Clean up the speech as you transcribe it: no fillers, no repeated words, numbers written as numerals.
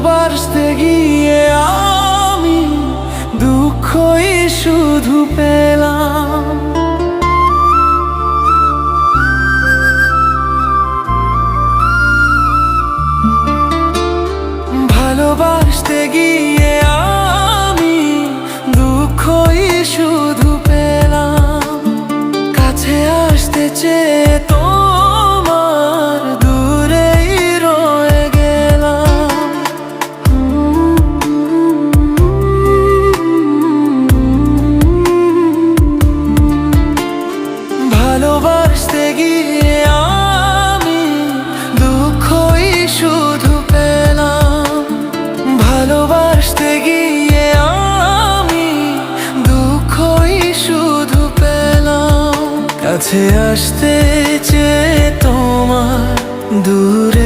ভালোবাসতে গিয়ে আমি দুঃখই শুধু পেলাম। ভালোবাসতে গিয়ে আমি দুঃখই শুধু পেলাম। কাছে আসতে চেয়ে তোমার দূরেই রয়ে গেলাম। ভালোবাসতে গিয়ে আমি দুঃখই শুধু পেলাম। ভালোবাসতে গিয়ে আমি দুঃখই শুধু পেলাম। কাছে আসতে চেয়ে তোমার দূরে